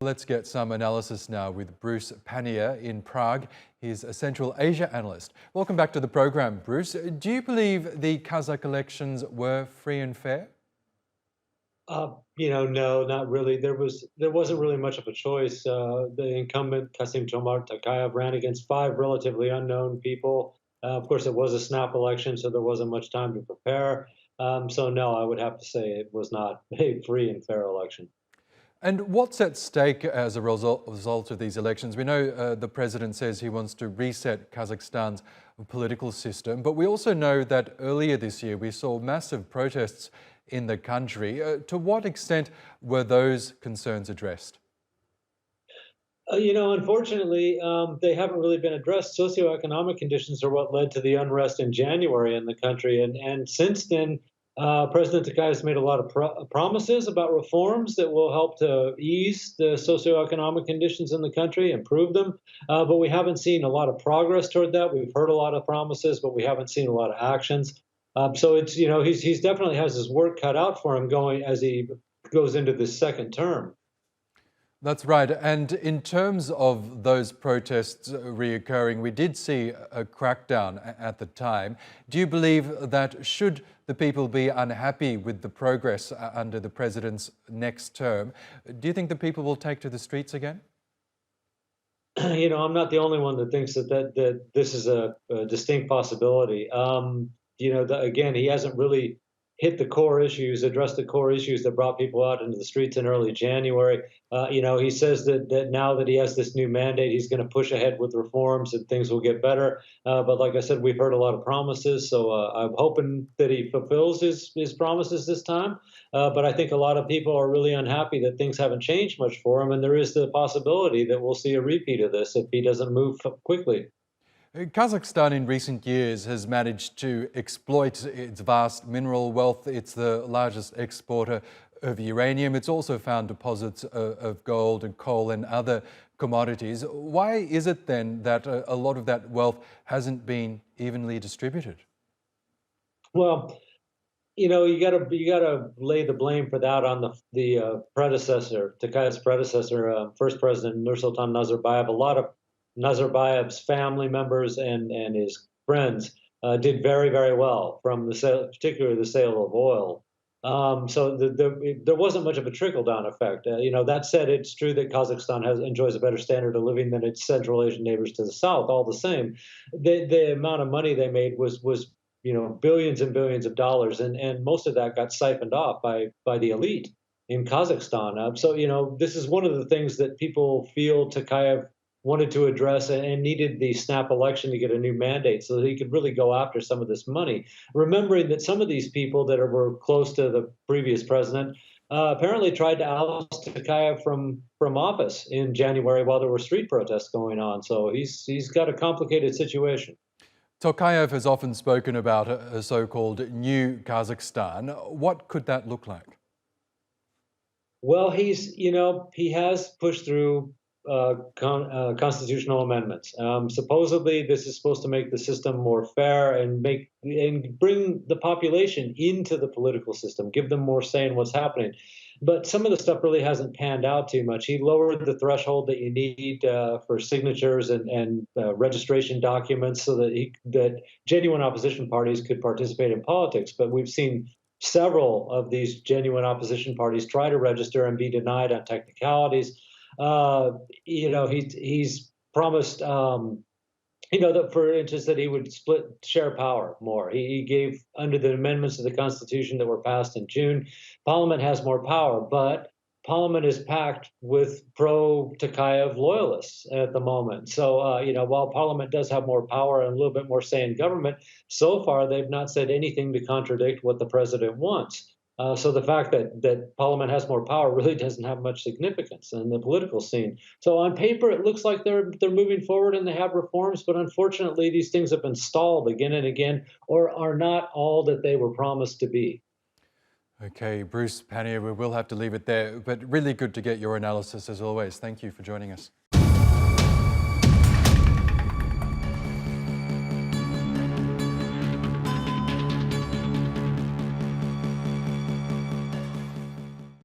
Let's get some analysis now with Bruce Pannier in Prague. He's a Central Asia analyst. Welcome back to the program, Bruce. Do you believe the Kazakh elections were free and fair? No, not really. There wasn't really much of a choice. The incumbent Kassym-Jomart Tokayev ran against five relatively unknown people. Of course, it was a snap election, so there wasn't much time to prepare. So no, I would have to say it was not a free and fair election. And what's at stake as a result of these elections? We know the president says he wants to reset Kazakhstan's political system, but we also know that earlier this year we saw massive protests in the country. To what extent were those concerns addressed? Unfortunately, they haven't really been addressed. Socioeconomic conditions are what led to the unrest in January in the country. And since then, President Tokayev has made a lot of promises about reforms that will help to ease the socioeconomic conditions in the country, improve them. But we haven't seen a lot of progress toward that. We've heard a lot of promises, but we haven't seen a lot of actions. So it's, he's definitely has his work cut out for him going as he goes into this second term. That's right. And in terms of those protests reoccurring, we did see a crackdown at the time. Do you believe that should the people be unhappy with the progress under the president's next term, do you think the people will take to the streets again? I'm not the only one that thinks that this is a distinct possibility. Again, he hasn't really hit the core issues, addressed the core issues that brought people out into the streets in early January. He says that now that he has this new mandate, he's going to push ahead with reforms and things will get better. But like I said, we've heard a lot of promises, so I'm hoping that he fulfills his promises this time. But I think a lot of people are really unhappy that things haven't changed much for him, and there is the possibility that we'll see a repeat of this if he doesn't move quickly. Kazakhstan in recent years has managed to exploit its vast mineral wealth. It's the largest exporter of uranium. It's also found deposits of gold and coal and other commodities. Why is it then that a lot of that wealth hasn't been evenly distributed? Well, you gotta lay the blame for that on the predecessor, Tokayev's predecessor, first president Nursultan Nazarbayev. A lot of Nazarbayev's family members and his friends did very, very well from the sale, particularly the sale of oil. So there wasn't much of a trickle-down effect. That said, it's true that Kazakhstan enjoys a better standard of living than its Central Asian neighbors to the south. All the same, the amount of money they made was billions and billions of dollars, and most of that got siphoned off by the elite in Kazakhstan. So this is one of the things that people feel Tokayev wanted to address and needed the snap election to get a new mandate so that he could really go after some of this money. Remembering that some of these people that were close to the previous president apparently tried to oust Tokayev from office in January while there were street protests going on. So he's got a complicated situation. Tokayev has often spoken about a so-called new Kazakhstan. What could that look like? Well, he has pushed through constitutional amendments. Supposedly, this is supposed to make the system more fair and bring the population into the political system, give them more say in what's happening. But some of the stuff really hasn't panned out too much. He lowered the threshold that you need for signatures and registration documents so that genuine opposition parties could participate in politics. But we've seen several of these genuine opposition parties try to register and be denied on technicalities. He's promised, that for instance, that he would share power more. He gave, under the amendments to the Constitution that were passed in June, Parliament has more power, but Parliament is packed with pro-Tokayev loyalists at the moment. So, while Parliament does have more power and a little bit more say in government, so far they've not said anything to contradict what the president wants. So the fact that Parliament has more power really doesn't have much significance in the political scene. So on paper, it looks like they're moving forward and they have reforms, but unfortunately, these things have been stalled again and again, or are not all that they were promised to be. Okay, Bruce Pannier, we will have to leave it there, but really good to get your analysis as always. Thank you for joining us.